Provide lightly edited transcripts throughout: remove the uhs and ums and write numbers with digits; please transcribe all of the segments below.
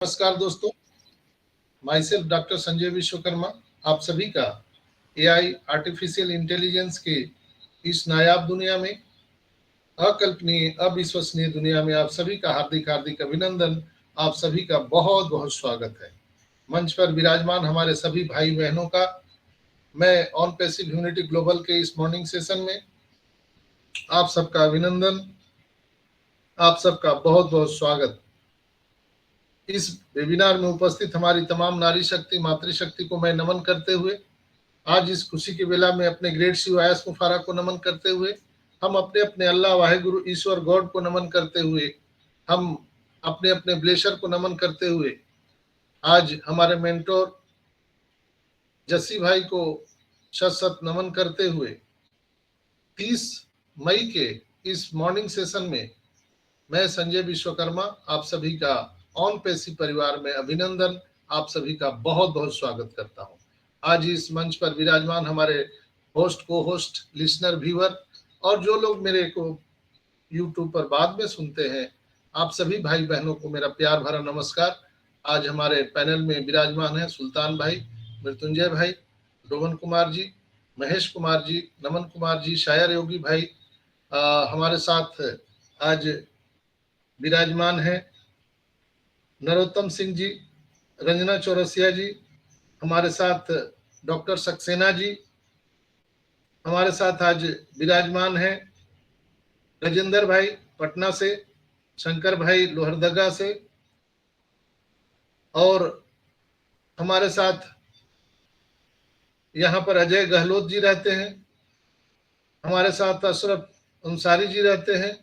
नमस्कार दोस्तों, my self doctor Sanjay Vishwakarma आप सभी का एआई आर्टिफिशियल इंटेलिजेंस के इस नायाब दुनिया में, अकल्पनीय अविश्वसनीय दुनिया में आप सभी का हार्दिक हार्दिक अभिनंदन। आप सभी का बहुत बहुत स्वागत है। मंच पर विराजमान हमारे सभी भाई बहनों का मैं ऑन पैसिव यूनिटी ग्लोबल के इस मॉर्निंग सेशन में आप सबका अभिनंदन, आप सबका बहुत बहुत स्वागत। इस वेबिनार में उपस्थित हमारी तमाम नारी शक्ति मातृशक्ति को मैं नमन करते हुए, आज इस खुशी की बेला में अपने ग्रेट शिव आयस मुफारा को नमन करते हुए, हम अपने अपने अल्लाह वाहेगुरु ईश्वर गॉड को नमन करते हुए, हम अपने अपने ब्लेशर को नमन करते हुए, आज हमारे मेंटोर जस्सी भाई को शत शत नमन करते हुए 30 मई के इस मॉर्निंग सेशन में मैं संजय विश्वकर्मा आप सभी का ऑन पेसी परिवार में अभिनंदन, आप सभी का बहुत बहुत स्वागत करता हूं। आज इस मंच पर विराजमान हमारे होस्ट को होस्ट लिसनर व्यूअर और जो लोग मेरे को यूट्यूब पर बाद में सुनते हैं, आप सभी भाई बहनों को मेरा प्यार भरा नमस्कार। आज हमारे पैनल में विराजमान है सुल्तान भाई, मृत्युंजय भाई, रोहन कुमार जी, महेश कुमार जी, नमन कुमार जी, शायर योगी भाई, हमारे साथ आज विराजमान है नरोत्तम सिंह जी, रंजना चौरसिया जी, हमारे साथ डॉक्टर सक्सेना जी, हमारे साथ आज विराजमान है गजेंद्र भाई पटना से, शंकर भाई लोहरदगा से, और हमारे साथ यहाँ पर अजय गहलोत जी रहते हैं, हमारे साथ अशरफ अंसारी जी रहते हैं,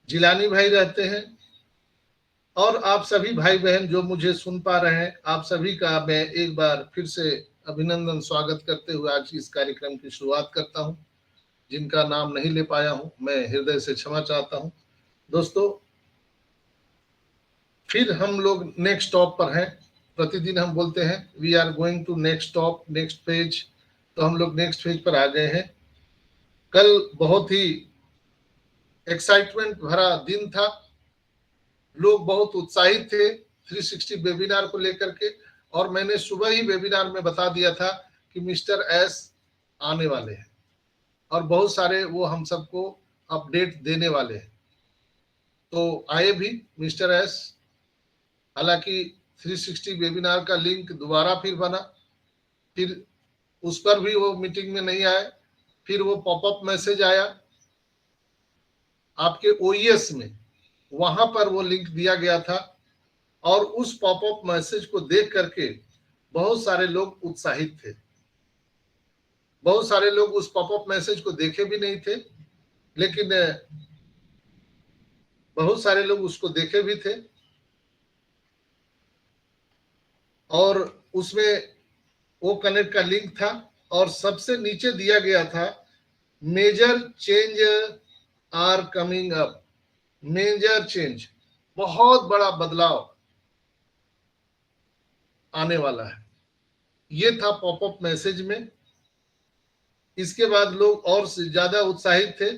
जिलानी भाई रहते हैं, और आप सभी भाई बहन जो मुझे सुन पा रहे हैं, आप सभी का मैं एक बार फिर से अभिनंदन स्वागत करते हुए आज इस कार्यक्रम की शुरुआत करता हूं। जिनका नाम नहीं ले पाया हूं, मैं हृदय से क्षमा चाहता हूं। दोस्तों, फिर हम लोग नेक्स्ट स्टॉप पर हैं। प्रतिदिन हम बोलते हैं we are going to next stop, next page, तो हम लोग नेक्स्ट पेज पर आ गए हैं। कल बहुत ही एक्साइटमेंट भरा दिन था, लोग बहुत उत्साहित थे 360 वेबिनार को लेकर के, और मैंने सुबह ही वेबिनार में बता दिया था कि मिस्टर एस आने वाले हैं और बहुत सारे वो हम सबको अपडेट देने वाले हैं। तो आए भी मिस्टर एस, हालांकि 360 वेबिनार का लिंक दोबारा फिर बना, फिर उस पर भी वो मीटिंग में नहीं आए, फिर वो पॉपअप मैसेज आया आपके ओईएस में, वहां पर वो लिंक दिया गया था, और उस पॉपअप मैसेज को देख करके बहुत सारे लोग उत्साहित थे। बहुत सारे लोग उस पॉपअप मैसेज को देखे भी नहीं थे, लेकिन बहुत सारे लोग उसको देखे भी थे, और उसमें वो कनेक्ट का लिंक था, और सबसे नीचे दिया गया था major change are coming up. Major change, बहुत बड़ा बदलाव आने वाला है, ये था पॉपअप मैसेज में। इसके बाद लोग और ज्यादा उत्साहित थे।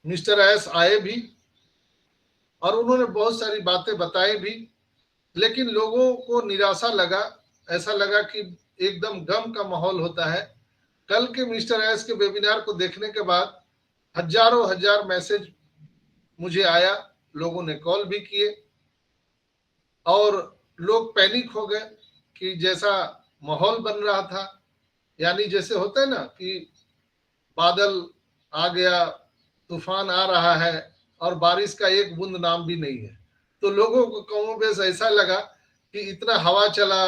मिस्टर एस आए भी और उन्होंने बहुत सारी बातें बताई भी, लेकिन लोगों को निराशा लगा, ऐसा लगा कि एकदम गम का माहौल होता है। कल के मिस्टर एस के वेबिनार को देखने के बाद हजारों हजार मैसेज मुझे आया, लोगों ने कॉल भी किए, और लोग पैनिक हो गए कि जैसा माहौल बन रहा था, यानी जैसे होता है ना कि बादल आ गया, तूफान आ रहा है और बारिश का एक बूंद नाम भी नहीं है, तो लोगों को कमो बेश ऐसा लगा कि इतना हवा चला,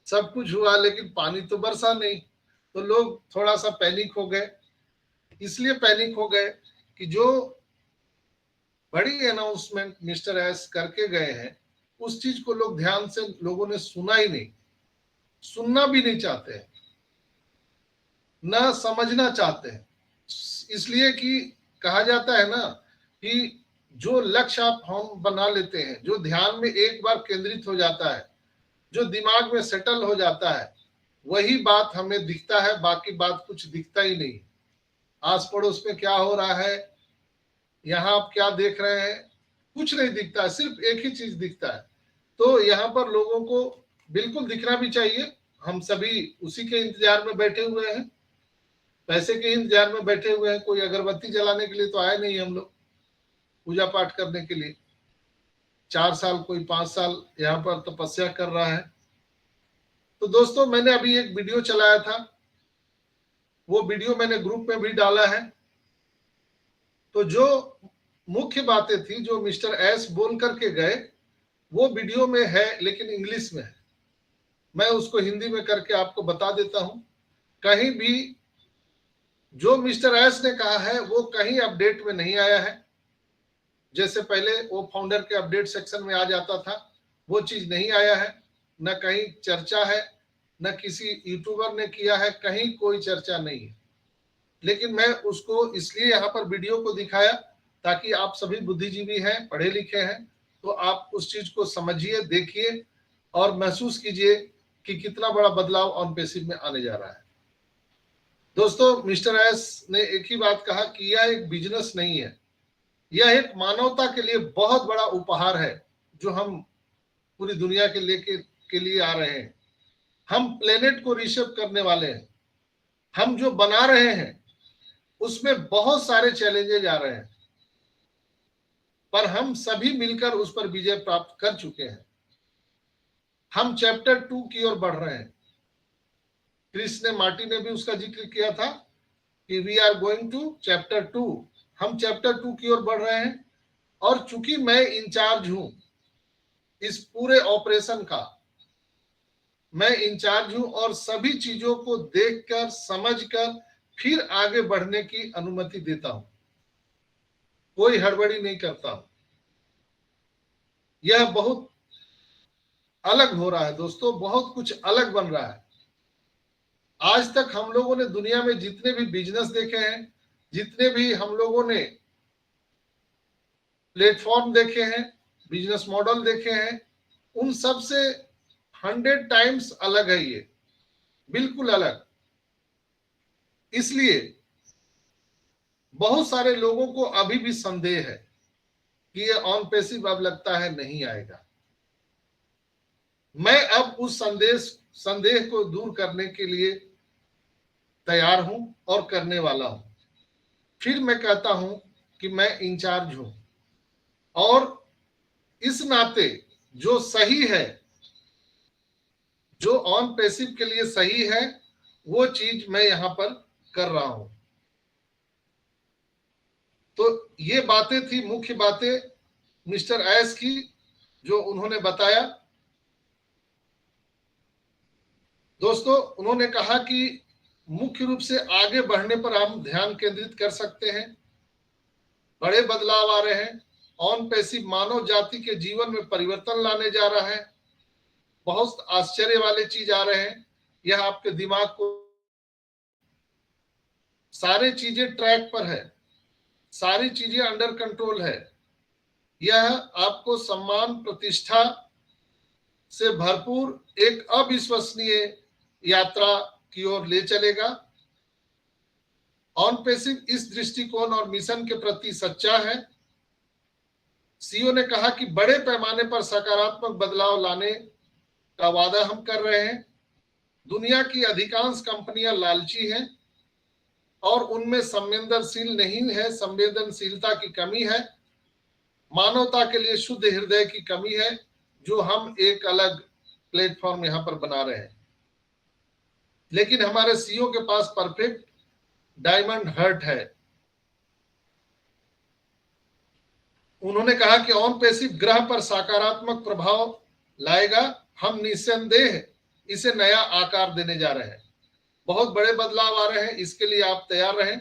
सब कुछ हुआ, लेकिन पानी तो बरसा नहीं। तो लोग थोड़ा सा पैनिक हो गए। इसलिए पैनिक हो गए कि जो बड़ी अनाउंसमेंट मिस्टर एस करके गए हैं, उस चीज को लोग ध्यान से लोगों ने सुना ही नहीं, सुनना भी नहीं चाहते हैं, ना समझना चाहते हैं। इसलिए कि कहा जाता है ना कि जो लक्ष्य आप हम बना लेते हैं, जो ध्यान में एक बार केंद्रित हो जाता है, जो दिमाग में सेटल हो जाता है, वही बात हमें दिखता है, बाकी बात कुछ दिखता ही नहीं। आस पड़ोस में क्या हो रहा है, यहाँ आप क्या देख रहे हैं, कुछ नहीं दिखता है, सिर्फ एक ही चीज दिखता है। तो यहाँ पर लोगों को बिल्कुल दिखना भी चाहिए। हम सभी उसी के इंतजार में बैठे हुए हैं, पैसे के इंतजार में बैठे हुए हैं। कोई अगरबत्ती जलाने के लिए तो आए नहीं हम लोग, पूजा पाठ करने के लिए। 4 साल, कोई 5 साल यहाँ पर तपस्या कर रहा है। तो दोस्तों, मैंने अभी एक वीडियो चलाया था, वो वीडियो मैंने ग्रुप में भी डाला है। तो जो मुख्य बातें थी जो मिस्टर एस बोल करके गए, वो वीडियो में है लेकिन इंग्लिश में है। मैं उसको हिंदी में करके आपको बता देता हूं। कहीं भी जो मिस्टर एस ने कहा है वो कहीं अपडेट में नहीं आया है। जैसे पहले वो फाउंडर के अपडेट सेक्शन में आ जाता था, वो चीज नहीं आया है। न कहीं चर्चा है, न किसी यूट्यूबर ने किया है, कहीं कोई चर्चा नहीं है। लेकिन मैं उसको इसलिए यहाँ पर वीडियो को दिखाया ताकि आप सभी बुद्धिजीवी हैं, पढ़े लिखे हैं, तो आप उस चीज को समझिए, देखिए और महसूस कीजिए कि कितना बड़ा बदलाव ऑन पैसिव में आने जा रहा है। दोस्तों, मिस्टर एस ने एक ही बात कहा कि यह एक बिजनेस नहीं है, यह एक मानवता के लिए बहुत बड़ा उपहार है जो हम पूरी दुनिया के लिए आ रहे हैं। हम प्लेनेट को रीसेप करने वाले हैं। हम जो बना रहे हैं उसमें बहुत सारे चैलेंजेज आ रहे हैं, पर हम सभी मिलकर उस पर विजय प्राप्त कर चुके हैं। हम चैप्टर 2 की ओर बढ़ रहे हैं। क्रिस ने, मार्टी ने भी उसका जिक्र किया था कि we are going to chapter 2। हम चैप्टर 2 की ओर बढ़ रहे हैं। और चूंकि मैं इंचार्ज हूं इस पूरे ऑपरेशन का, मैं इंचार्ज हूं और सभी चीजों को देखकर, समझकर फिर आगे बढ़ने की अनुमति देता हूं। कोई हड़बड़ी नहीं करता हूं। यह बहुत अलग हो रहा है दोस्तों, बहुत कुछ अलग बन रहा है। आज तक हम लोगों ने दुनिया में जितने भी बिजनेस देखे हैं, जितने भी हम लोगों ने प्लेटफॉर्म देखे हैं, बिजनेस मॉडल देखे हैं, उन सब से 100 टाइम्स अलग है ये, बिल्कुल अलग। इसलिए बहुत सारे लोगों को अभी भी संदेह है कि ये ऑन पैसिव अब लगता है नहीं आएगा। मैं अब उस संदेह को दूर करने के लिए तैयार हूं और करने वाला हूं। फिर मैं कहता हूं कि मैं इंचार्ज हूं और इस नाते जो सही है, जो ऑन पैसिव के लिए सही है, वो चीज मैं यहां पर कर रहा हूं। तो ये बातें थी, मुख्य बातें मिस्टर एस की जो उन्होंने बताया। दोस्तों, उन्होंने कहा कि मुख्य रूप से आगे बढ़ने पर हम ध्यान केंद्रित कर सकते हैं। बड़े बदलाव आ रहे हैं। ऑन पैसिव मानव जाति के जीवन में परिवर्तन लाने जा रहा है। बहुत आश्चर्य वाले चीज आ रहे हैं। यह आपके दिमाग को, सारी चीजें ट्रैक पर है, सारी चीजें अंडर कंट्रोल है। यह आपको सम्मान, प्रतिष्ठा से भरपूर एक अविश्वसनीय यात्रा की ओर ले चलेगा। ऑन पैसिव इस दृष्टिकोण और मिशन के प्रति सच्चा है। सीईओ ने कहा कि बड़े पैमाने पर सकारात्मक बदलाव लाने का वादा हम कर रहे हैं। दुनिया की अधिकांश कंपनियां लालची हैं और उनमें संवेदनशील नहीं है, संवेदनशीलता की कमी है, मानवता के लिए शुद्ध हृदय की कमी है, जो हम एक अलग प्लेटफॉर्म यहां पर बना रहे हैं। लेकिन हमारे सीईओ के पास परफेक्ट डायमंड हर्ट है। उन्होंने कहा कि ऑन पैसिव ग्रह पर सकारात्मक प्रभाव लाएगा। हम निस्संदेह इसे नया आकार देने जा रहे हैं। बहुत बड़े बदलाव आ रहे हैं, इसके लिए आप तैयार रहें।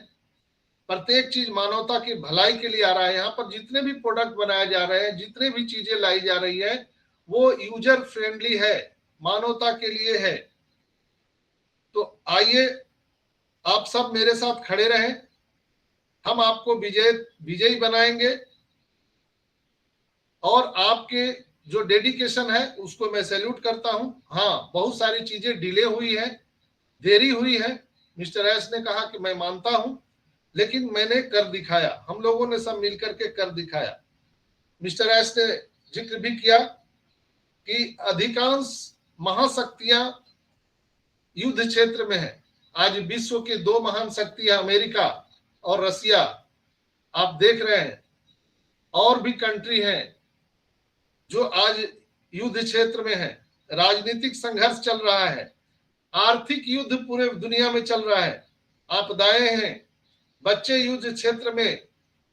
प्रत्येक चीज मानवता की भलाई के लिए आ रहा है। यहाँ पर जितने भी प्रोडक्ट बनाए जा रहे हैं, जितने भी चीजें लाई जा रही है, वो यूजर फ्रेंडली है, मानवता के लिए है। तो आइए आप सब मेरे साथ खड़े रहें। हम आपको विजयी बनाएंगे और आपके जो डेडिकेशन है उसको मैं सैल्यूट करता हूं। हाँ, बहुत सारी चीजें डिले हुई है, देरी हुई है। मिस्टर एस ने कहा कि मैं मानता हूं, लेकिन मैंने कर दिखाया। हम लोगों ने सब मिलकर के कर दिखाया। मिस्टर एस ने जिक्र भी किया कि अधिकांश महाशक्तियां युद्ध क्षेत्र में है। आज विश्व की दो महान शक्तियां अमेरिका और रसिया आप देख रहे हैं, और भी कंट्री हैं जो आज युद्ध क्षेत्र में है। राजनीतिक संघर्ष चल रहा है, आर्थिक युद्ध पूरे दुनिया में चल रहा है, आपदाएं हैं, बच्चे युद्ध क्षेत्र में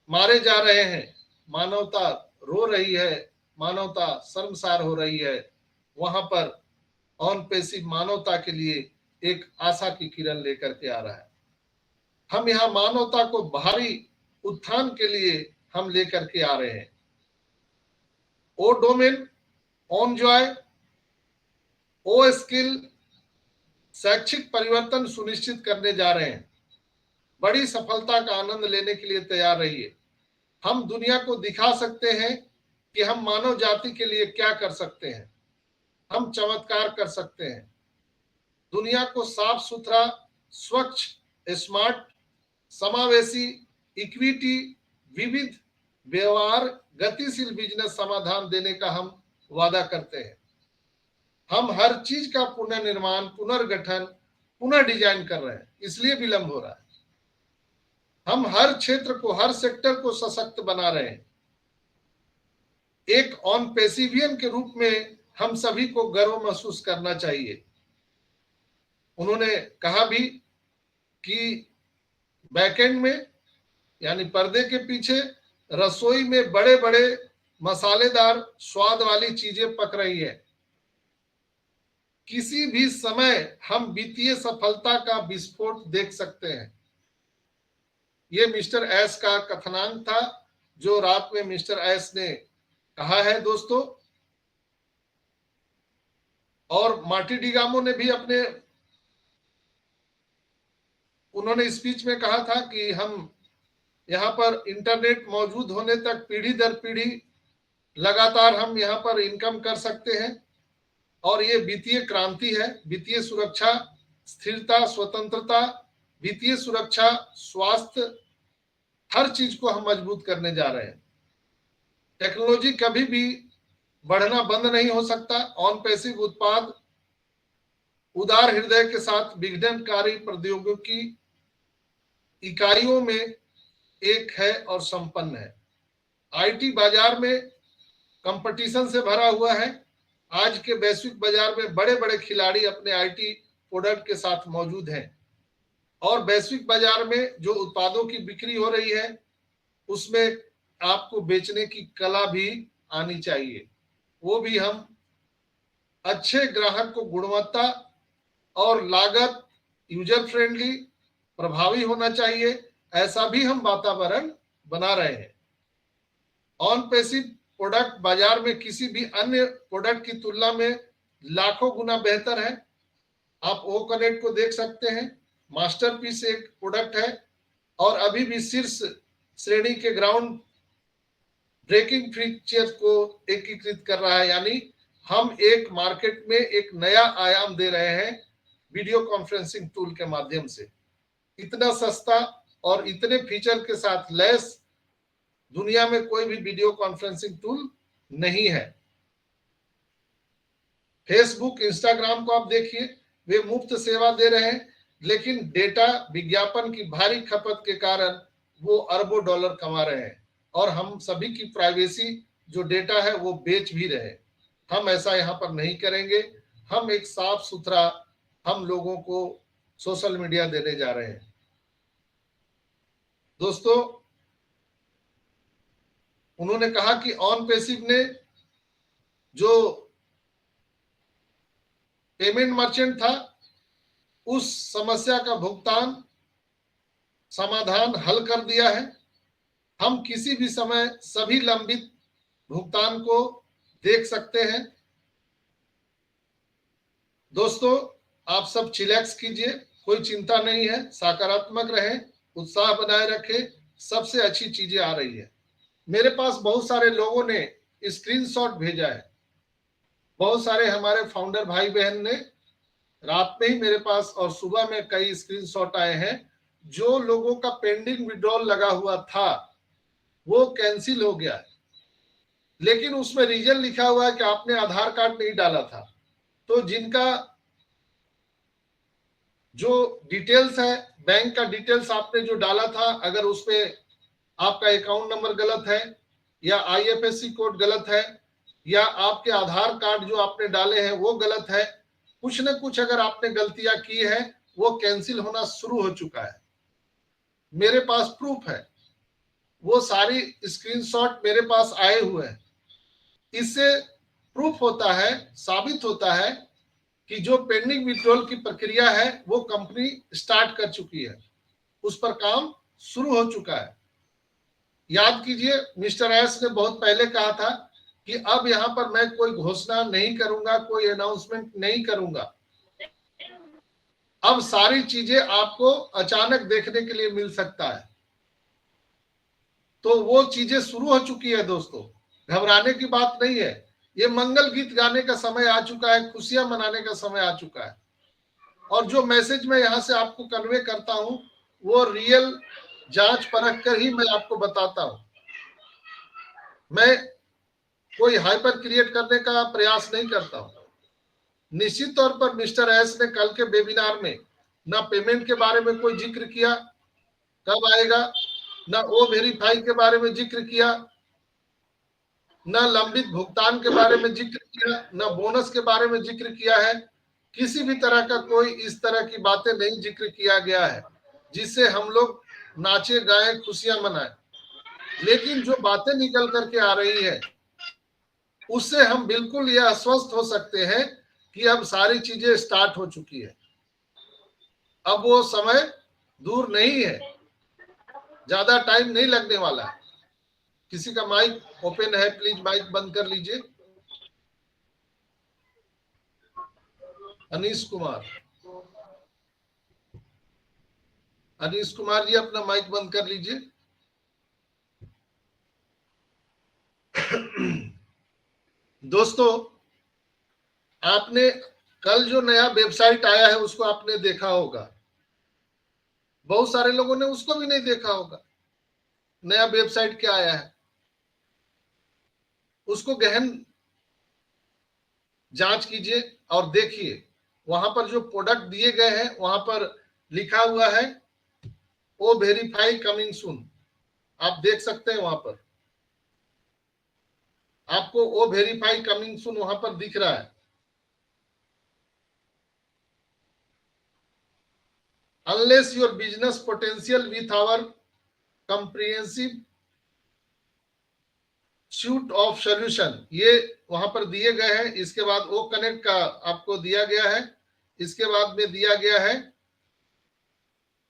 मारे जा रहे हैं, मानवता रो रही है, मानवता शर्मसार हो रही है। वहां पर ऑन पेसिव मानवता के लिए एक आशा की किरण लेकर के आ रहा है। हम यहाँ मानवता को भारी उत्थान के लिए हम लेकर के आ रहे हैं। ओ डोमेन, ऑन जॉय, ओ स्किल, शैक्षिक परिवर्तन सुनिश्चित करने जा रहे हैं। बड़ी सफलता का आनंद लेने के लिए तैयार रहिए। हम दुनिया को दिखा सकते हैं कि हम मानव जाति के लिए क्या कर सकते हैं। हम चमत्कार कर सकते हैं। दुनिया को साफ सुथरा, स्वच्छ, स्मार्ट, समावेशी, इक्विटी, विविध, व्यवहार, गतिशील बिजनेस समाधान देने का हम वादा करते हैं। हम हर चीज का पुनर्निर्माण, पुनर्गठन, पुनः डिजाइन कर रहे हैं, इसलिए विलंब हो रहा है। हम हर क्षेत्र को, हर सेक्टर को सशक्त बना रहे हैं। एक ऑन पेसिवियन के रूप में हम सभी को गर्व महसूस करना चाहिए। उन्होंने कहा भी कि बैकएंड में, यानी पर्दे के पीछे, रसोई में बड़े बड़े मसालेदार स्वाद वाली चीजें पक रही है। किसी भी समय हम वित्तीय सफलता का विस्फोट देख सकते हैं। ये मिस्टर एस का कथनांक था जो रात में मिस्टर एस ने कहा है दोस्तों। और मार्टी डिगामो ने भी अपने उन्होंने स्पीच में कहा था कि हम यहाँ पर इंटरनेट मौजूद होने तक पीढ़ी दर पीढ़ी लगातार हम यहाँ पर इनकम कर सकते हैं। और ये वित्तीय क्रांति है। वित्तीय सुरक्षा, स्थिरता, स्वतंत्रता, वित्तीय सुरक्षा, स्वास्थ्य, हर चीज को हम मजबूत करने जा रहे हैं। टेक्नोलॉजी कभी भी बढ़ना बंद नहीं हो सकता। ऑन पैसिव उत्पाद उदार हृदय के साथ विघटनकारी प्रौद्योगिकी इकाइयों में एक है और संपन्न है। आईटी बाजार में कंपटीशन से भरा हुआ है। आज के वैश्विक बाजार में बड़े बड़े खिलाड़ी अपने आईटी प्रोडक्ट के साथ मौजूद हैं। और वैश्विक बाजार में जो उत्पादों की बिक्री हो रही है उसमें आपको बेचने की कला भी आनी चाहिए। वो भी हम अच्छे ग्राहक को गुणवत्ता और लागत, यूजर फ्रेंडली, प्रभावी होना चाहिए, ऐसा भी हम वातावरण बना रहे हैं। ऑन पैसिव प्रोडक्ट बाजार में किसी भी अन्य प्रोडक्ट की तुलना में लाखों गुना बेहतर है। आप ओ कनेक्ट को देख सकते हैं, मास्टरपीस एक प्रोडक्ट है और अभी भी शीर्ष श्रेणी के ग्राउंड ब्रेकिंग फीचर्स को एकीकृत कर रहा है। यानी हम एक मार्केट में एक नया आयाम दे रहे हैं वीडियो कॉन्फ्रेंसिंग टूल के माध्यम से। इतना सस्ता और इतने फीचर के साथ लैस दुनिया में कोई भी वीडियो कॉन्फ्रेंसिंग टूल नहीं है। फेसबुक, इंस्टाग्राम को आप देखिए, वे मुफ्त सेवा दे रहे हैं, लेकिन डेटा विज्ञापन की भारी खपत के कारण वो अरबों डॉलर कमा रहे हैं और हम सभी की प्राइवेसी जो डेटा है वो बेच भी रहे हैं। हम ऐसा यहाँ पर नहीं करेंगे। हम एक साफ सुथरा हम लोगों को सोशल मीडिया देने जा रहे हैं। दोस्तों, उन्होंने कहा कि ऑन पैसिव ने जो पेमेंट मर्चेंट था उस समस्या का भुगतान समाधान हल कर दिया है। हम किसी भी समय सभी लंबित भुगतान को देख सकते हैं। दोस्तों, आप सब चिलैक्स कीजिए, कोई चिंता नहीं है, सकारात्मक रहें, उत्साह बनाए रखें, सबसे अच्छी चीजें आ रही है। मेरे पास बहुत सारे लोगों ने स्क्रीनशॉट भेजा है। बहुत सारे हमारे फाउंडर भाई बहन ने रात में ही मेरे पास और सुबह में कई स्क्रीनशॉट आए हैं। जो लोगों का पेंडिंग विड्रॉल लगा हुआ था वो कैंसिल हो गया है। लेकिन उसमें रीजन लिखा हुआ है कि आपने आधार कार्ड नहीं डाला था। तो जिनका जो डिटेल्स है, बैंक का डिटेल्स आपने जो डाला था, अगर उसपे आपका अकाउंट नंबर गलत है या आईएफएससी कोड गलत है या आपके आधार कार्ड जो आपने डाले हैं वो गलत है, कुछ न कुछ अगर आपने गलतियां की है, वो कैंसिल होना शुरू हो चुका है। मेरे पास प्रूफ है, वो सारी स्क्रीनशॉट मेरे पास आए हुए हैं। इससे प्रूफ होता है, साबित होता है कि जो पेंडिंग विड्रॉल की प्रक्रिया है वो कंपनी स्टार्ट कर चुकी है, उस पर काम शुरू हो चुका है। याद कीजिए, मिस्टर एस ने बहुत पहले कहा था कि अब यहां पर मैं कोई घोषणा नहीं करूंगा, कोई अनाउंसमेंट नहीं करूंगा। अब सारी चीजें आपको अचानक देखने के लिए मिल सकता है। तो वो चीजें शुरू हो चुकी है दोस्तों, घबराने की बात नहीं है। ये मंगल गीत गाने का समय आ चुका है, खुशियां मनाने का समय आ चुका है। और जो मैसेज मैं यहां से आपको कन्वे करता हूं वो रियल जांच परख कर ही मैं आपको बताता हूं। मैं कोई हाइपर क्रिएट करने का प्रयास नहीं करता हूं। निश्चित तौर पर मिस्टर एस ने कल के वेबिनार में ना पेमेंट के बारे में कोई जिक्र किया, कब आएगा, ना ओ वेरीफाई के बारे में जिक्र किया, ना लंबित भुगतान के बारे में जिक्र किया, ना बोनस के बारे में जिक्र किया है। किसी भी तरह का कोई इस तरह की बातें नहीं जिक्र किया गया है जिससे हम लोग नाचे गाएं खुशियां मनाएं। लेकिन जो बातें निकल करके आ रही है उससे हम बिल्कुल यह आश्वस्त हो सकते हैं कि अब सारी चीजें स्टार्ट हो चुकी है। अब वो समय दूर नहीं है, ज्यादा टाइम नहीं लगने वाला है। किसी का माइक ओपन है, प्लीज माइक बंद कर लीजिए। अनीश कुमार, अनीश कुमार जी अपना माइक बंद कर लीजिए। दोस्तों, आपने कल जो नया वेबसाइट आया है उसको आपने देखा होगा, बहुत सारे लोगों ने उसको भी नहीं देखा होगा। नया वेबसाइट क्या आया है उसको गहन जांच कीजिए और देखिए। वहां पर जो प्रोडक्ट दिए गए हैं वहां पर लिखा हुआ है ओ वेरीफाई कमिंग सून। आप देख सकते हैं, वहां पर आपको ओ वेरीफाई कमिंग सून वहां पर दिख रहा है। Unleash your business potential with our comprehensive suite of solution, ये वहां पर दिए गए हैं। इसके बाद ओ कनेक्ट का आपको दिया गया है। इसके बाद में दिया गया है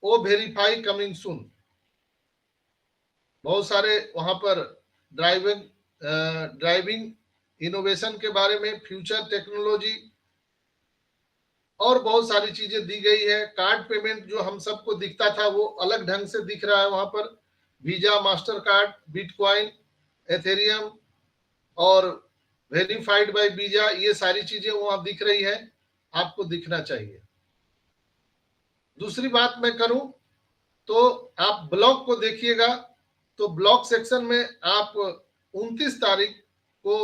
ओ वेरीफाई कमिंग सून। बहुत सारे वहां पर ड्राइविंग इनोवेशन के बारे में, फ्यूचर टेक्नोलॉजी और बहुत सारी चीजें दी गई है। कार्ड पेमेंट जो हम सबको दिखता था वो अलग ढंग से दिख रहा है वहां पर। Visa, master card, bitcoin, Ethereum और वेरीफाइड बाय वीजा, ये सारी चीजें वहां दिख रही है, आपको दिखना चाहिए। दूसरी बात मैं करूं तो आप ब्लॉग को देखिएगा, तो ब्लॉग सेक्शन में आप 29 तारीख को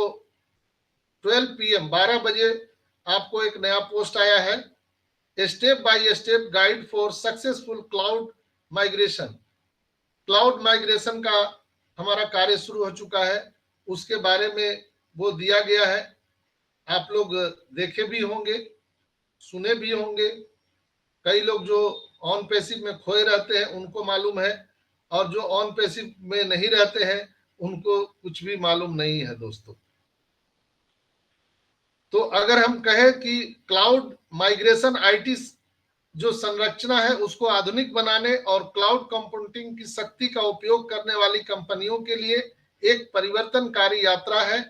12 PM 12 बजे आपको एक नया पोस्ट आया है, step by step guide for successful cloud migration. Cloud migration का हमारा कार्य शुरू हो चुका है, उसके बारे में वो दिया गया है। आप लोग देखे भी होंगे, सुने भी होंगे। कई लोग जो ऑन पैसिव में खोए रहते हैं उनको मालूम है, और जो ऑन पैसिव में नहीं रहते हैं उनको कुछ भी मालूम नहीं है दोस्तों। तो अगर हम कहें कि क्लाउड माइग्रेशन आईटी जो संरचना है उसको आधुनिक बनाने और क्लाउड कंप्यूटिंग की शक्ति का उपयोग करने वाली कंपनियों के लिए एक परिवर्तनकारी यात्रा है।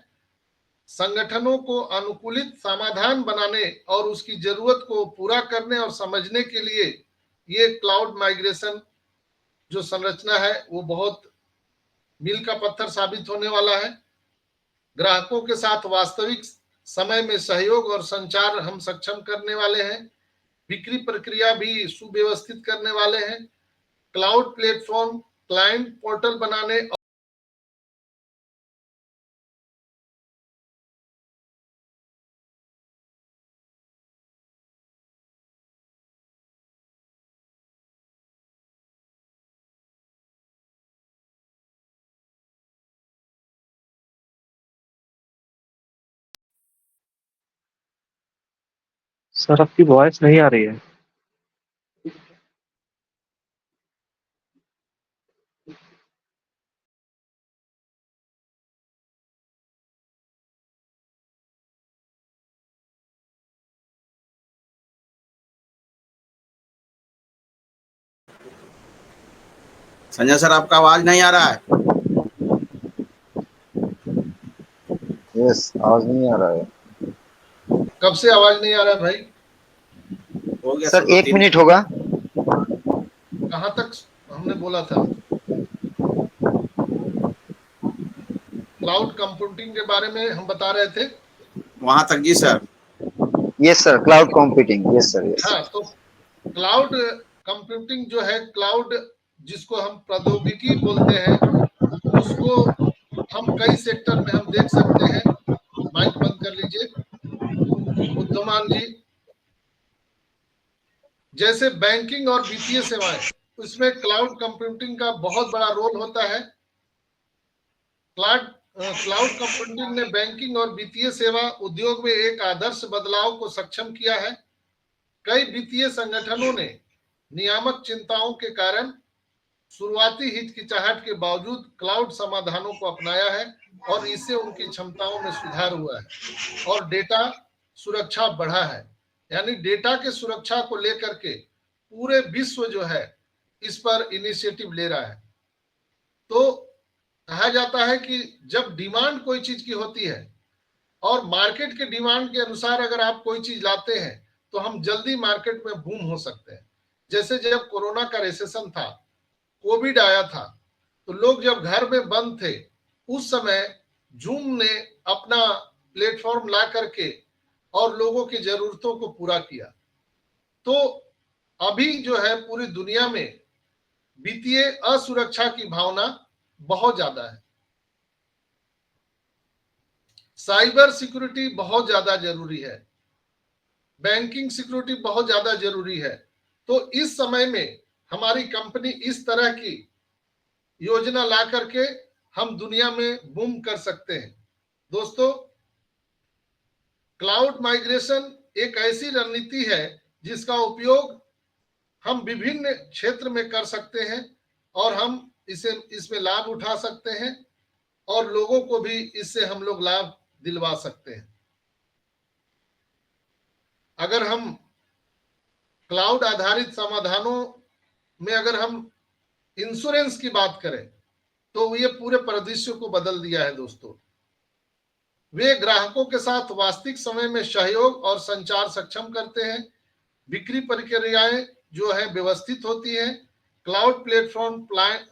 संगठनों को अनुकूलित समाधान बनाने और उसकी जरूरत को पूरा करने और समझने के लिए ये क्लाउड माइग्रेशन जो संरचना है वो बहुत मील का पत्थर साबित होने वाला है। ग्राहकों के साथ वास्तविक समय में सहयोग और संचार हम सक्षम करने वाले हैं। बिक्री प्रक्रिया भी सुव्यवस्थित करने वाले हैं। क्लाउड प्लेटफॉर्म क्लाइंट पोर्टल बनाने सर आपकी वॉइस नहीं आ रही है। संजय सर आपका आवाज नहीं आ रहा है। यस, आवाज नहीं आ रहा है। कब से आवाज नहीं आ रहा है भाई? हो गया सर 1 2-3 मिनट होगा। कहाँ तक हमने बोला था? क्लाउड कंप्यूटिंग के बारे में हम बता रहे थे। वहां तक जी sir. Yes sir, cloud computing. Yes sir, yes. हाँ, तो क्लाउड कंप्यूटिंग जो है, क्लाउड जिसको हम प्रौद्योगिकी बोलते हैं, उसको हम कई सेक्टर में हम देख सकते हैं। माइक बंद कर लीजिए बुद्धमान जी। जैसे बैंकिंग और वित्तीय सेवाएं, उसमें क्लाउड कंप्यूटिंग का बहुत बड़ा रोल होता है। क्लाउड कंप्यूटिंग ने बैंकिंग और वित्तीय सेवा उद्योग में एक आदर्श बदलाव को सक्षम किया है। कई वित्तीय संगठनों ने नियामक चिंताओं के कारण शुरुआती हिचकिचाहट के बावजूद क्लाउड समाधानों को अपनाया है और इससे उनकी क्षमताओं में सुधार हुआ है और डेटा सुरक्षा बढ़ा है। यानी डेटा के सुरक्षा को लेकर के पूरे विश्व जो है इस पर इनिशिएटिव ले रहा है। तो कहा जाता है कि जब डिमांड कोई चीज की होती है और मार्केट के डिमांड के अनुसार अगर आप कोई चीज लाते हैं तो हम जल्दी मार्केट में बूम हो सकते हैं। जैसे जब कोरोना का रिसेशन था, कोविड आया था, तो लोग जब घर में बंद थे, उस समय जूम ने अपना प्लेटफॉर्म ला करके और लोगों की जरूरतों को पूरा किया। तो अभी जो है पूरी दुनिया में वित्तीय असुरक्षा की भावना बहुत ज्यादा है। साइबर सिक्योरिटी बहुत ज्यादा जरूरी है, बैंकिंग सिक्योरिटी बहुत ज्यादा जरूरी है। तो इस समय में हमारी कंपनी इस तरह की योजना ला करके हम दुनिया में बूम कर सकते हैं। दोस्तों, क्लाउड माइग्रेशन एक ऐसी रणनीति है जिसका उपयोग हम विभिन्न क्षेत्र में कर सकते हैं और हम इसमें लाभ उठा सकते हैं और लोगों को भी इससे हम लोग लाभ दिलवा सकते हैं। अगर हम क्लाउड आधारित समाधानों में अगर हम इंश्योरेंस की बात करें तो ये पूरे परिदृश्य को बदल दिया है। दोस्तों, वे ग्राहकों के साथ वास्तविक समय में सहयोग और संचार सक्षम करते हैं। बिक्री प्रक्रियाएं जो है व्यवस्थित होती हैं। क्लाउड प्लेटफॉर्म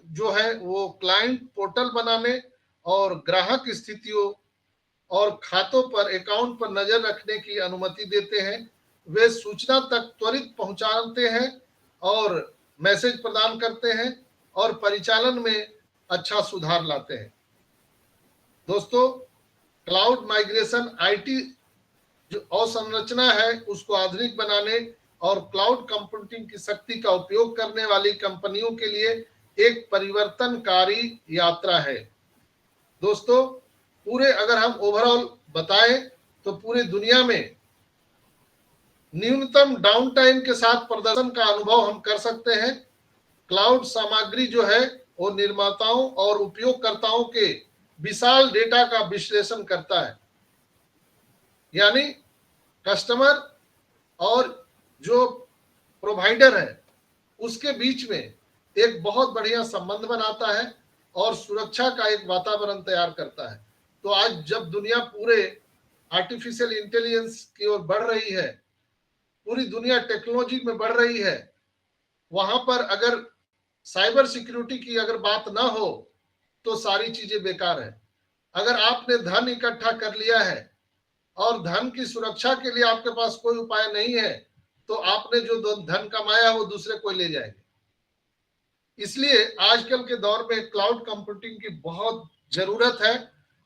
जो है वो क्लाइंट पोर्टल बनाने और ग्राहक स्थितियों और खातों पर, अकाउंट पर नजर रखने की अनुमति देते हैं। वे सूचना तक त्वरित पहुंचाते हैं और मैसेज प्रदान करते हैं और परिचालन में अच्छा सुधार लाते हैं। दोस्तों, क्लाउड माइग्रेशन आईटी जो अवसंरचना है उसको आधुनिक बनाने और क्लाउड कंप्यूटिंग की शक्ति का उपयोग करने वाली कंपनियों के लिए एक परिवर्तनकारी यात्रा है। दोस्तों, पूरे अगर हम ओवरऑल बताएं तो पूरे दुनिया में न्यूनतम डाउन टाइम के साथ प्रदर्शन का अनुभव हम कर सकते हैं। क्लाउड सामग्री जो है वो निर्माताओं और उपयोगकर्ताओं के विशाल डेटा का विश्लेषण करता है। यानी कस्टमर और जो प्रोवाइडर है उसके बीच में एक बहुत बढ़िया संबंध बनाता है और सुरक्षा का एक वातावरण तैयार करता है। तो आज जब दुनिया पूरे आर्टिफिशियल इंटेलिजेंस की ओर बढ़ रही है, पूरी दुनिया टेक्नोलॉजी में बढ़ रही है, वहां पर अगर साइबर सिक्योरिटी की अगर बात ना हो तो सारी चीजें बेकार है। अगर आपने धन इकट्ठा कर लिया है और धन की सुरक्षा के लिए आपके पास कोई उपाय नहीं है तो आपने जो धन कमाया वो दूसरे कोई ले जाएंगे। इसलिए आजकल के दौर में क्लाउड कंप्यूटिंग की बहुत जरूरत है।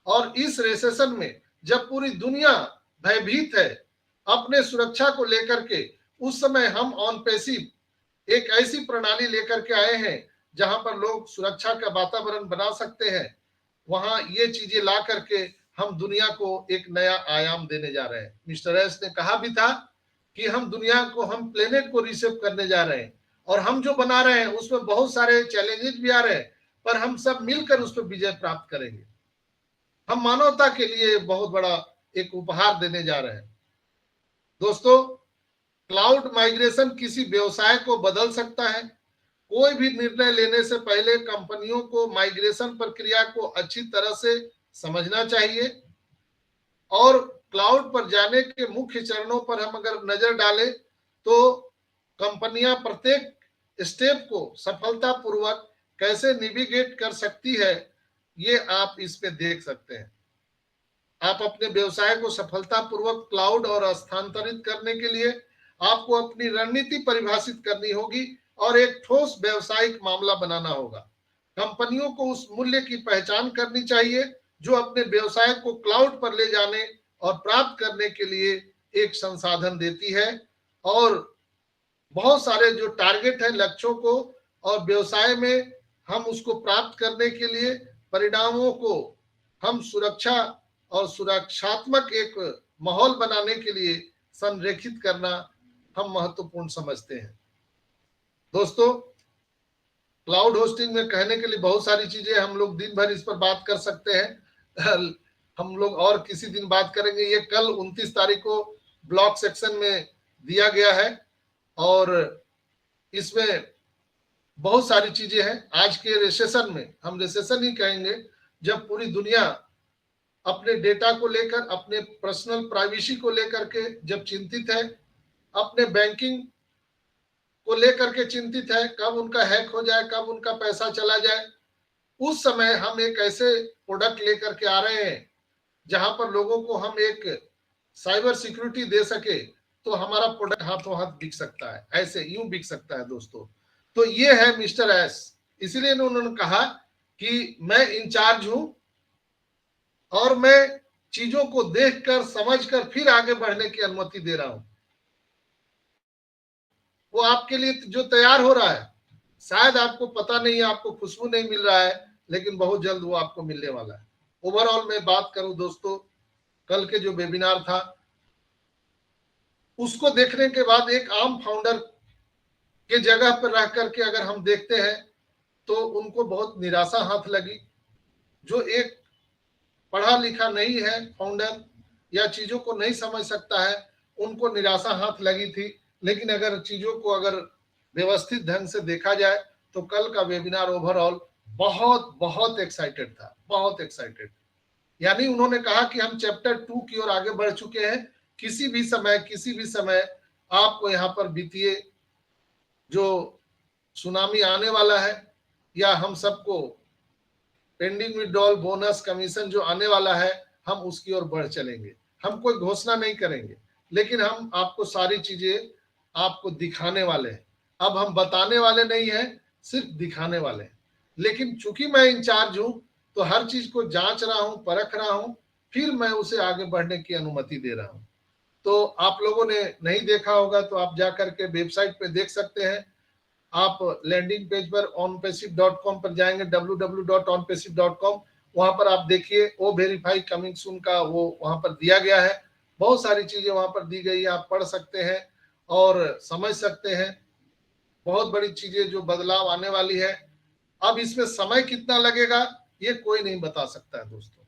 और इस रिसेशन में जब पूरी दुनिया भयभीत है अपने सुरक्षा को लेकर के, उस समय हम ऑन पैसिव एक ऐसी प्रणाली लेकर के आए हैं जहां पर लोग सुरक्षा का वातावरण बना सकते हैं। वहां ये चीजें ला करके हम दुनिया को एक नया आयाम देने जा रहे हैं। मिस्टर एस ने कहा भी था कि हम दुनिया को, हम प्लेनेट को रीसेप करने जा रहे हैं, और हम जो बना रहे हैं उसमें बहुत सारे चैलेंजेस भी आ रहे हैं, पर हम सब मिलकर उस पर विजय प्राप्त करेंगे। हम मानवता के लिए बहुत बड़ा एक उपहार देने जा रहे हैं। दोस्तों, क्लाउड माइग्रेशन किसी व्यवसाय को बदल सकता है। कोई भी निर्णय लेने से पहले कंपनियों को माइग्रेशन प्रक्रिया को अच्छी तरह से समझना चाहिए, और क्लाउड पर जाने के मुख्य चरणों पर हम अगर नजर डालें तो कंपनियां प्रत्येक स्टेप को सफलतापूर्वक कैसे नेविगेट कर सकती है, ये आप इस पे देख सकते हैं। आप अपने व्यवसाय को सफलतापूर्वक क्लाउड और स्थानांतरित करने के लिए आपको अपनी रणनीति परिभाषित करनी होगी और एक ठोस व्यवसायिक मामला बनाना होगा। कंपनियों को उस मूल्य की पहचान करनी चाहिए जो अपने व्यवसाय को क्लाउड पर ले जाने और प्राप्त करने के लिए एक संसाधन देती है, और बहुत सारे जो टारगेट है, लक्ष्यों को, और व्यवसाय में हम उसको प्राप्त करने के लिए परिणामों को हम सुरक्षा और सुरक्षात्मक एक माहौल बनाने के लिए संरेखित करना हम महत्वपूर्ण समझते हैं। दोस्तों, क्लाउड होस्टिंग में कहने के लिए बहुत सारी चीजें, हम लोग दिन भर इस पर बात कर सकते हैं। हम लोग और किसी दिन बात करेंगे। ये कल 29 तारीख को ब्लॉग सेक्शन में दिया गया है, और इसमें बहुत सारी चीजें हैं। आज के रिसेशन में, हम रिसेशन ही कहेंगे, जब पूरी दुनिया अपने डेटा को लेकर, अपने पर्सनल प्राइवेसी को लेकर के जब चिंतित है, अपने बैंकिंग को लेकर के चिंतित है, कब उनका हैक हो जाए, कब उनका पैसा चला जाए, उस समय हम एक ऐसे प्रोडक्ट लेकर के आ रहे हैं जहां पर लोगों को हम एक साइबर सिक्योरिटी दे सके, तो हमारा प्रोडक्ट हाथों हाथ बिक सकता है, ऐसे यूं बिक सकता है दोस्तों। तो ये है मिस्टर एस। इसलिए उन्होंने कहा कि मैं इंचार्ज हूं और मैं चीजों को देखकर, समझकर फिर आगे बढ़ने की अनुमति दे रहा हूं। वो आपके लिए जो तैयार हो रहा है, शायद आपको पता नहीं है, आपको खुशबू नहीं मिल रहा है, लेकिन बहुत जल्द वो आपको मिलने वाला है। ओवरऑल मैं बात करूं दोस्तों, कल के जो वेबिनार था उसको देखने के बाद एक आम फाउंडर के जगह पर रह करके अगर हम देखते हैं तो उनको बहुत निराशा हाथ लगी। जो एक पढ़ा लिखा नहीं है फाउंडर या चीजों को नहीं समझ सकता है, उनको निराशा हाथ लगी थी। लेकिन अगर चीजों को अगर व्यवस्थित ढंग से देखा जाए तो कल का वेबिनार ओवरऑल बहुत बहुत एक्साइटेड था, बहुत एक्साइटेड। यानी उन्होंने कहा कि हम चैप्टर 2 की ओर आगे बढ़ चुके हैं। किसी भी समय आपको यहाँ पर वित्तीय जो सुनामी आने वाला है, या हम सबको पेंडिंग विड्रॉल, बोनस, कमीशन जो आने वाला है, हम उसकी ओर बढ़ चलेंगे। हम कोई घोषणा नहीं करेंगे, लेकिन हम आपको सारी चीजें आपको दिखाने वाले हैं। अब हम बताने वाले नहीं हैं, सिर्फ दिखाने वाले हैं। लेकिन चूंकि मैं इंचार्ज हूं तो हर चीज को जांच रहा हूं, परख रहा हूं, फिर मैं उसे आगे बढ़ने की अनुमति दे रहा हूं। तो आप लोगों ने नहीं देखा होगा तो आप जाकर के वेबसाइट पे देख सकते हैं। आप लैंडिंग पेज पर onpassive.com पर जाएंगे, www.onpassive.com, वहां पर आप देखिए ओ वेरीफाई कमिंग सून का वो वहां पर दिया गया है। बहुत सारी चीजें वहां पर दी गई है, आप पढ़ सकते हैं और समझ सकते हैं। बहुत बड़ी चीजें जो बदलाव आने वाली है। अब इसमें समय कितना लगेगा ये कोई नहीं बता सकता है दोस्तों।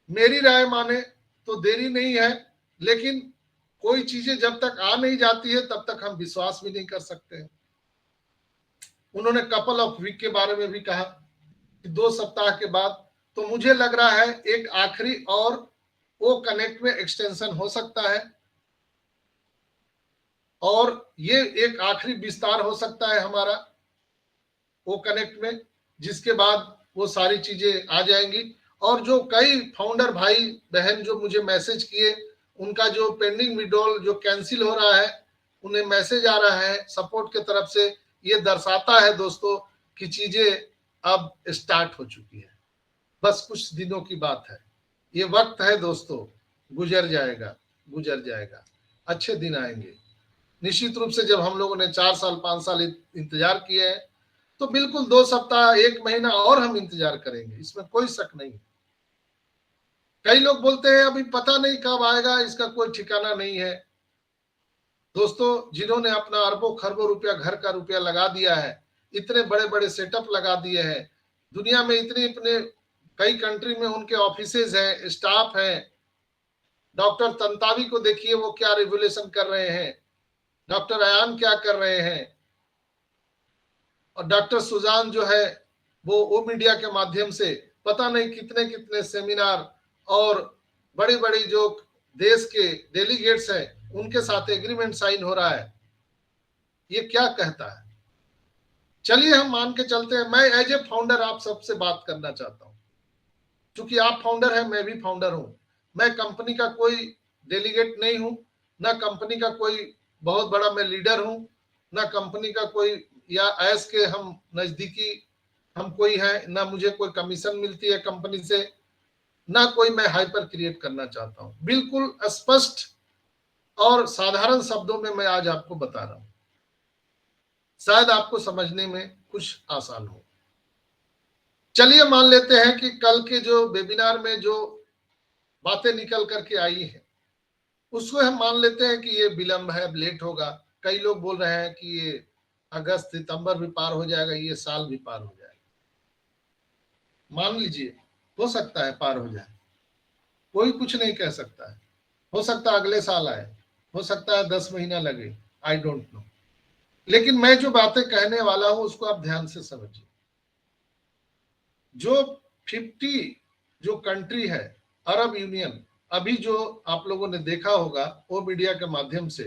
मेरी राय माने तो देरी नहीं है, लेकिन कोई चीजें जब तक आ नहीं जाती है तब तक हम विश्वास भी नहीं कर सकते हैं। उन्होंने कपल ऑफ वीक के बारे में भी कहा कि 2 सप्ताह के बाद, तो मुझे लग रहा है एक आखिरी और वो कनेक्ट में एक्सटेंशन हो सकता है, और ये एक आखिरी विस्तार हो सकता है हमारा वो कनेक्ट में, जिसके बाद वो सारी चीजें आ जाएंगी। और जो कई फाउंडर भाई बहन जो मुझे मैसेज किए, उनका जो पेंडिंग विड्रॉल जो कैंसिल हो रहा है, उन्हें मैसेज आ रहा है सपोर्ट की तरफ से, ये दर्शाता है दोस्तों कि चीजें अब स्टार्ट हो चुकी है। बस कुछ दिनों की बात है, ये वक्त है दोस्तों, गुजर जाएगा, गुजर जाएगा, अच्छे दिन आएंगे निश्चित रूप से। जब हम लोगों ने 4 साल 5 साल इंतजार किए हैं, तो बिल्कुल 2 सप्ताह 1 महीना और हम इंतजार करेंगे, इसमें कोई शक नहीं। कई लोग बोलते हैं अभी पता नहीं कब आएगा, इसका कोई ठिकाना नहीं है। दोस्तों, जिन्होंने अपना अरबों खरबों रुपया, घर का रुपया लगा दिया है, इतने बड़े बड़े सेटअप लगा दिए हैं, दुनिया में इतने इतने कई कंट्री में उनके ऑफिसेज हैं, स्टाफ हैं। डॉक्टर तंतावी को देखिए, वो क्या रिवोल्यूशन कर रहे हैं, डॉक्टर अयान क्या कर रहे हैं, और डॉक्टर सुजान जो है वो मीडिया के माध्यम से पता नहीं कितने कितने सेमिनार और बड़ी बड़ी जो देश के डेलीगेट्स हैं उनके साथ एग्रीमेंट साइन हो रहा है। ये क्या कहता है? चलिए हम मान के चलते हैं। मैं एज ए फाउंडर आप सबसे बात करना चाहता हूं, क्योंकि आप फाउंडर हैं, मैं भी फाउंडर हूं। मैं कंपनी का कोई डेलीगेट नहीं हूं, ना कंपनी का कोई बहुत बड़ा मैं लीडर हूं, ना कंपनी का कोई या ऐस के हम नजदीकी हम कोई है, ना मुझे कोई कमीशन मिलती है कंपनी से, ना कोई मैं हाइपर क्रिएट करना चाहता हूं। बिल्कुल स्पष्ट और साधारण शब्दों में मैं आज आपको बता रहा हूं, शायद आपको समझने में कुछ आसान हो। चलिए मान लेते हैं कि कल के जो वेबिनार में जो बातें निकल करके आई है उसको हम मान लेते हैं कि ये विलंब है, लेट होगा। कई लोग बोल रहे हैं कि ये अगस्त सितंबर भी पार हो जाएगा, ये साल भी पार हो जाएगा। मान लीजिए, हो सकता है पार हो जाए, कोई कुछ नहीं कह सकता है। हो सकता है अगले साल आए, हो सकता है 10 महीना लगे, आई डोंट नो। लेकिन मैं जो बातें कहने वाला हूं उसको आप ध्यान से समझिए। जो 50 जो कंट्री है अरब यूनियन, अभी जो आप लोगों ने देखा होगा वो मीडिया के माध्यम से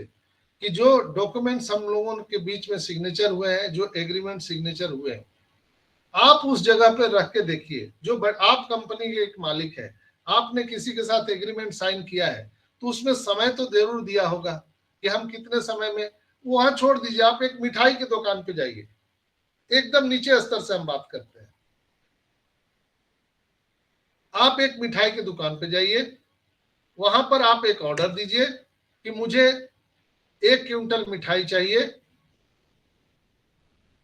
कि जो डॉक्यूमेंट्स हम लोगों के बीच में सिग्नेचर हुए हैं, जो एग्रीमेंट सिग्नेचर हुए हैं, आप उस जगह पे रख के देखिए। जो आप कंपनी के एक मालिक है, आपने किसी के साथ एग्रीमेंट साइन किया है तो उसमें समय तो जरूर दिया होगा कि हम कितने समय में। वहां छोड़ दीजिए, आप एक मिठाई की दुकान पे जाइए, एकदम नीचे स्तर से हम बात करते हैं। आप एक मिठाई की दुकान पे जाइए, वहां पर आप एक ऑर्डर दीजिए कि मुझे 1 क्विंटल मिठाई चाहिए,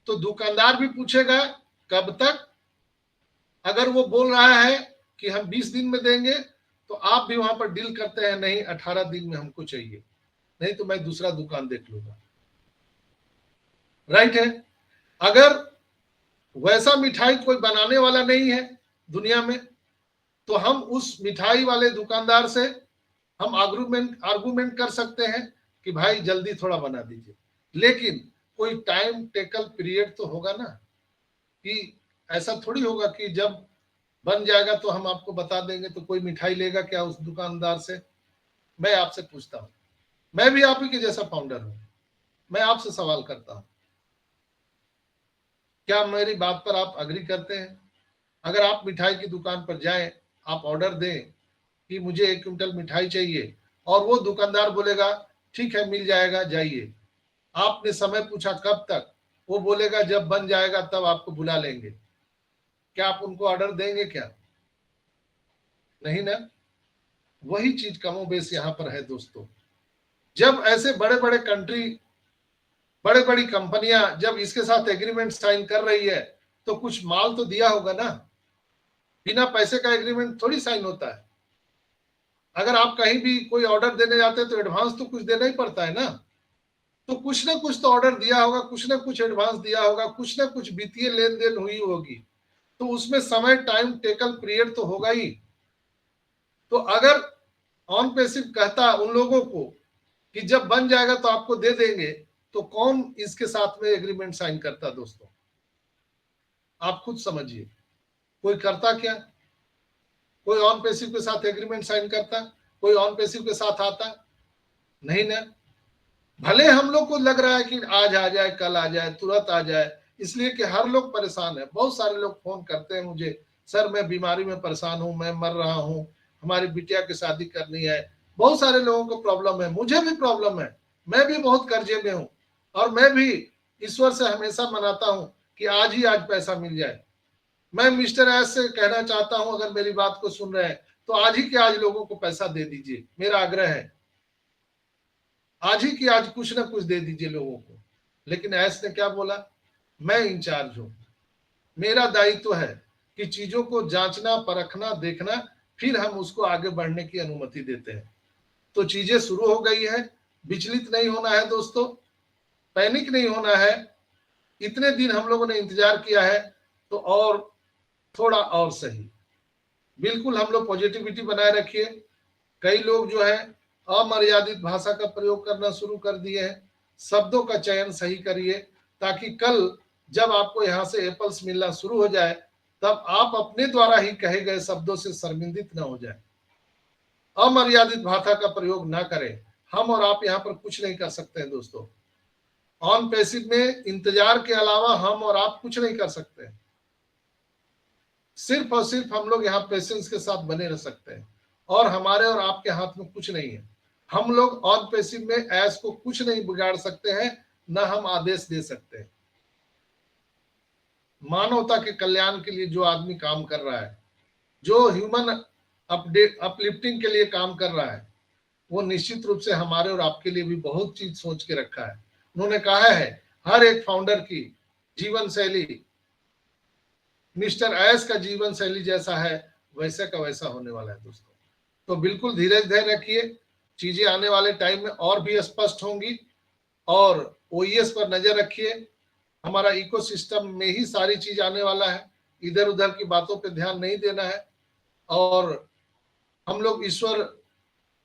तो दुकानदार भी पूछेगा कब तक। अगर वो बोल रहा है कि हम 20 दिन में देंगे तो आप भी वहां पर डील करते हैं, नहीं 18 दिन में हमको चाहिए, नहीं तो मैं दूसरा दुकान देख लूंगा। राइट है? अगर वैसा मिठाई कोई बनाने वाला नहीं है दुनिया में तो हम उस मिठाई वाले दुकानदार से हम आर्गुमेंट कर सकते हैं कि भाई जल्दी थोड़ा बना दीजिए। लेकिन कोई टाइम टेकल पीरियड तो होगा ना, कि ऐसा थोड़ी होगा कि जब बन जाएगा तो हम आपको बता देंगे। तो कोई मिठाई लेगा क्या उस दुकानदार से? मैं आपसे पूछता हूं, मैं भी आप ही के जैसा फाउंडर हूं, मैं आपसे सवाल करता हूं, क्या मेरी बात पर आप अग्री करते हैं? अगर आप मिठाई की दुकान पर जाएं, आप ऑर्डर दें कि मुझे 1 क्विंटल मिठाई चाहिए, और वो दुकानदार बोलेगा ठीक है मिल जाएगा, जाइए। आपने समय पूछा कब तक, वो बोलेगा जब बन जाएगा तब आपको बुला लेंगे, क्या आप उनको ऑर्डर देंगे? क्या नहीं ना। वही चीज कमोबेश यहां पर है दोस्तों। जब ऐसे बड़े बड़े कंट्री, बड़े बड़ी कंपनियां जब इसके साथ एग्रीमेंट साइन कर रही है तो कुछ माल तो दिया होगा ना। बिना पैसे का एग्रीमेंट थोड़ी साइन होता है। अगर आप कहीं भी कोई ऑर्डर देने जाते हैं तो एडवांस तो कुछ देना ही पड़ता है ना। तो कुछ ना कुछ तो ऑर्डर दिया होगा, कुछ ना कुछ एडवांस दिया होगा, कुछ ना कुछ वित्तीय लेन देन हुई होगी, तो उसमें समय टाइम टेकल पीरियड तो होगा ही। तो अगर ऑन पेसिव कहता उन लोगों को कि जब बन जाएगा तो आपको दे देंगे, तो कौन इसके साथ में एग्रीमेंट साइन करता दोस्तों? आप खुद समझिए, कोई करता क्या? कोई ऑन पेसिव के साथ एग्रीमेंट साइन करता? कोई ऑन पेसिव के साथ आता? नहीं ना। भले हम लोग को लग रहा है कि आज आ जाए, कल आ जाए, तुरंत आ जाए, इसलिए कि हर लोग परेशान है। बहुत सारे लोग फोन करते हैं मुझे, सर मैं बीमारी में परेशान हूं, मैं मर रहा हूं, हमारी बिटिया की शादी करनी है। बहुत सारे लोगों को प्रॉब्लम है, मुझे भी प्रॉब्लम है, मैं भी बहुत कर्जे में हूं, और मैं भी ईश्वर से हमेशा मनाता हूं कि आज ही आज पैसा मिल जाए। मैं मिस्टर एस से कहना चाहता हूं, अगर मेरी बात को सुन रहे हैं तो आज ही के आज लोगों को पैसा दे दीजिए, मेरा आग्रह है। आज ही की आज कुछ ना कुछ दे दीजिए लोगों को। लेकिन एस ने क्या बोला? मैं इंचार्ज हूं, मेरा दायित्व है कि चीजों को जांचना, परखना, देखना, फिर हम उसको आगे बढ़ने की अनुमति देते हैं। तो चीजें शुरू हो गई है, विचलित नहीं होना है दोस्तों, पैनिक नहीं होना है। इतने दिन हम लोगों ने इंतजार किया है तो और थोड़ा और सही, बिल्कुल हम लोग पॉजिटिविटी बनाए रखिए। कई लोग जो है अमर्यादित भाषा का प्रयोग करना शुरू कर दिए हैं, शब्दों का चयन सही करिए ताकि कल जब आपको यहाँ से एप्पल्स मिलना शुरू हो जाए तब आप अपने द्वारा ही कहे गए शब्दों से शर्मिंदित न हो जाए। अमर्यादित भाषा का प्रयोग ना करें, हम और आप यहाँ पर कुछ नहीं कर सकते हैं दोस्तों। ऑन पैसिव में इंतजार के अलावा हम और आप कुछ नहीं कर सकते हैं, सिर्फ और सिर्फ हम लोग यहाँ पेशेंस के साथ बने रह सकते हैं और हमारे और आपके हाथ में कुछ नहीं है। हम लोग ऑन पैसिव में ऐस को कुछ नहीं बिगाड़ सकते हैं, ना हम आदेश दे सकते हैं। मानवता के कल्याण के लिए जो आदमी काम कर रहा है, जो ह्यूमन अपलिफ्टिंग के लिए काम कर रहा है, वो निश्चित रूप से हमारे और आपके लिए भी बहुत चीज सोच के रखा है। उन्होंने कहा है हर एक फाउंडर की जीवन शैली मिस्टर एस का जीवन शैली जैसा है वैसा का वैसा होने वाला है दोस्तों। तो बिल्कुल धीरज धैर्य रखिए, चीजें आने वाले टाइम में और भी स्पष्ट होंगी और ओईएस पर नजर रखिए। हमारा इकोसिस्टम में ही सारी चीज आने वाला है, इधर उधर की बातों पे ध्यान नहीं देना है। और हम लोग ईश्वर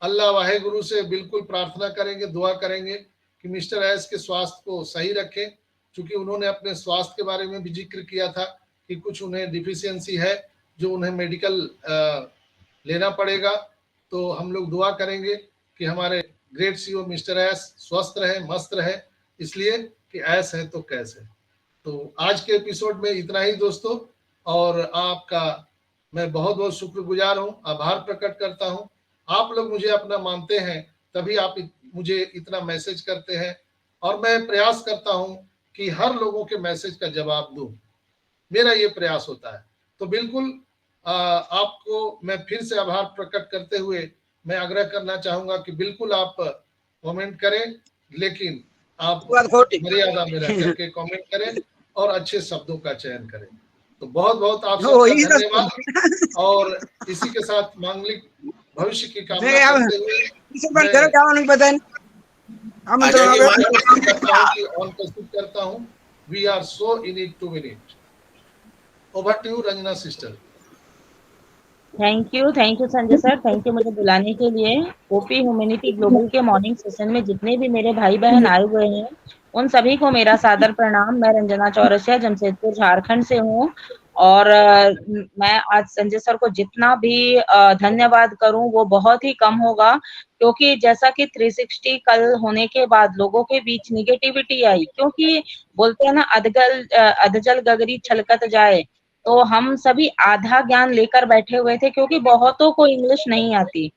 अल्लाह वाहेगुरु से बिल्कुल प्रार्थना करेंगे, दुआ करेंगे कि मिस्टर एस के स्वास्थ्य को सही रखें, क्योंकि उन्होंने अपने स्वास्थ्य के बारे में भी जिक्र किया था कि कुछ उन्हें डिफिशियंसी है जो उन्हें मेडिकल लेना पड़ेगा। तो हम लोग दुआ करेंगे कि हमारे ग्रेट सीईओ मिस्टर एस स्वस्थ रहे, मस्त रहे, इसलिए कि एस है तो कैसे। तो आज के एपिसोड में इतना ही दोस्तों, और आपका मैं बहुत बहुत शुक्रगुजार हूँ, आभार प्रकट करता हूँ। आप लोग मुझे अपना मानते हैं तभी आप मुझे इतना मैसेज करते हैं और मैं प्रयास करता हूँ कि हर लोगों के मैसेज का जवाब दूं, मेरा ये प्रयास होता है। तो बिल्कुल आपको मैं फिर से आभार प्रकट करते हुए मैं आग्रह करना चाहूंगा कि बिल्कुल आप कमेंट करें, लेकिन आप मर्यादा में रह करके कमेंट करें और अच्छे शब्दों का चयन करें। तो बहुत बहुत आप सबका धन्यवाद और इसी के साथ मांगलिक भविष्य की कामना करते हुए करता हूँ। We are so in it to win it. Over to you Ranjana sister. Thank you Sanjay sir, thank you मुझे बुलाने के लिए। ओपी ह्यूमैनिटी ग्लोबल के मॉर्निंग सेशन में जितने भी मेरे भाई बहन आए हुए हैं उन सभी को मेरा सादर प्रणाम। मैं रंजना चौरसिया जमशेदपुर झारखंड से हूँ और मैं आज संजय सर को जितना भी धन्यवाद करूं वो बहुत ही कम होगा, क्योंकि जैसा कि 360 कल होने के बाद लोगों के बीच निगेटिविटी आई, क्योंकि बोलते हैं ना अधजल गगरी छलकत जाए, तो हम सभी आधा ज्ञान लेकर बैठे हुए थे, क्योंकि बहुतों को इंग्लिश नहीं आती,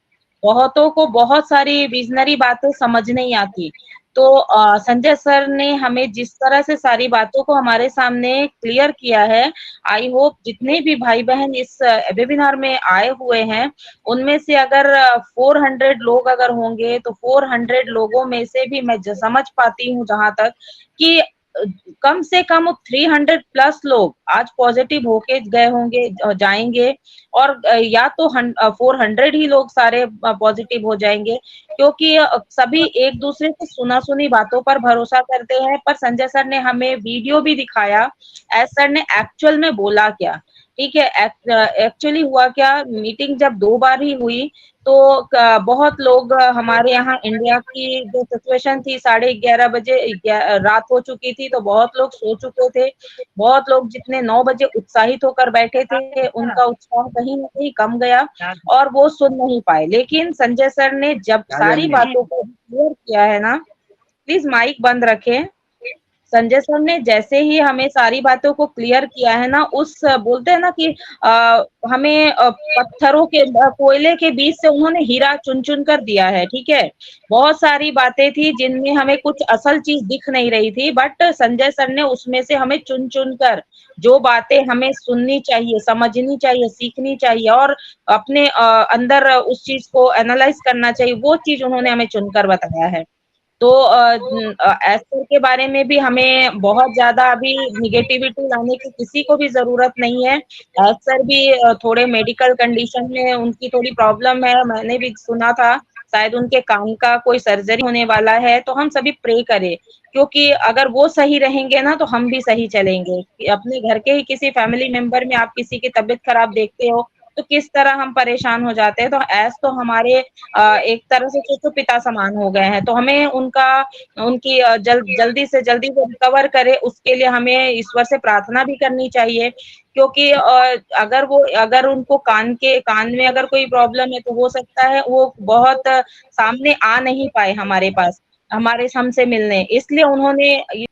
बहुतों को बहुत सारी विजनरी बातें समझ नहीं आती। तो संजय सर ने हमें जिस तरह से सारी बातों को हमारे सामने क्लियर किया है, आई होप जितने भी भाई बहन इस वेबिनार में आए हुए हैं उनमें से अगर 400 लोग अगर होंगे तो 400 लोगों में से भी मैं समझ पाती हूँ जहां तक कि कम से कम 300 प्लस लोग आज पॉजिटिव होके गए होंगे, जाएंगे, और या तो 400 ही लोग सारे पॉजिटिव हो जाएंगे, क्योंकि सभी एक दूसरे से सुना सुनी बातों पर भरोसा करते हैं। पर संजय सर ने हमें वीडियो भी दिखाया, एस सर ने एक्चुअल में बोला क्या, ठीक है, एक्चुअली हुआ क्या। मीटिंग जब 2 बार ही हुई तो बहुत लोग हमारे यहाँ इंडिया की जो सिचुएशन थी 11:30 बजे रात हो चुकी थी, तो बहुत लोग सो चुके थे। बहुत लोग जितने 9 बजे उत्साहित होकर बैठे थे उनका उत्साह कहीं न कहीं कम गया और वो सुन नहीं पाए। लेकिन संजय सर ने जब सारी बातों को क्लियर किया है ना, प्लीज माइक बंद रखें। संजय सर ने जैसे ही हमें सारी बातों को क्लियर किया है ना, उस बोलते हैं ना कि हमें पत्थरों के कोयले के बीच से उन्होंने हीरा चुन चुन कर दिया है, ठीक है। बहुत सारी बातें थी जिनमें हमें कुछ असल चीज दिख नहीं रही थी, बट संजय सर ने उसमें से हमें चुन चुन कर जो बातें हमें सुननी चाहिए, समझनी चाहिए, सीखनी चाहिए और अपने अंदर उस चीज को एनालाइज करना चाहिए, वो चीज उन्होंने हमें चुनकर बताया है। तो एस्टर के बारे में भी हमें बहुत ज्यादा अभी निगेटिविटी लाने की किसी को भी जरूरत नहीं है। एस्टर भी थोड़े मेडिकल कंडीशन में उनकी थोड़ी प्रॉब्लम है, मैंने भी सुना था शायद उनके कान का कोई सर्जरी होने वाला है, तो हम सभी प्रे करें, क्योंकि अगर वो सही रहेंगे ना तो हम भी सही चलेंगे। अपने घर के ही किसी फैमिली मेंबर में आप किसी की तबीयत खराब देखते हो तो किस तरह हम परेशान हो जाते हैं। तो ऐसे तो हमारे एक तरह से चचू पिता समान हो गए हैं, तो हमें उनकी जल्दी से जल्दी वो रिकवर करे, उसके लिए हमें ईश्वर से प्रार्थना भी करनी चाहिए। क्योंकि अगर उनको कान में अगर कोई प्रॉब्लम है तो हो सकता है वो बहुत सामने आ नहीं पाए हमारे पास, हमसे मिलने, इसलिए उन्होंने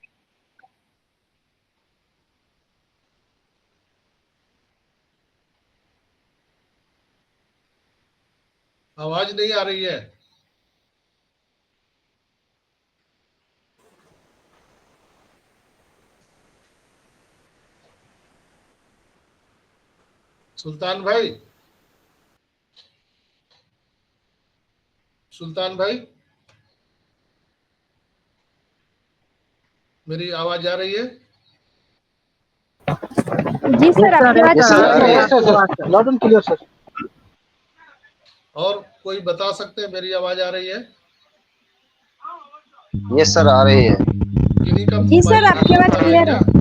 आवाज नहीं आ रही है। सुल्तान भाई, सुल्तान भाई, मेरी आवाज आ रही है? जी सर, आपकी आवाज Yes, sir. क्लियर है। Yes, sir. Loud and clear sir. और कोई बता सकते हैं मेरी आवाज आ रही है? Yes, sir. आ रही है। किन्हीं का जी सर, मोबाइल आपकी आवाज आ रहा है क्लियर क्या? है।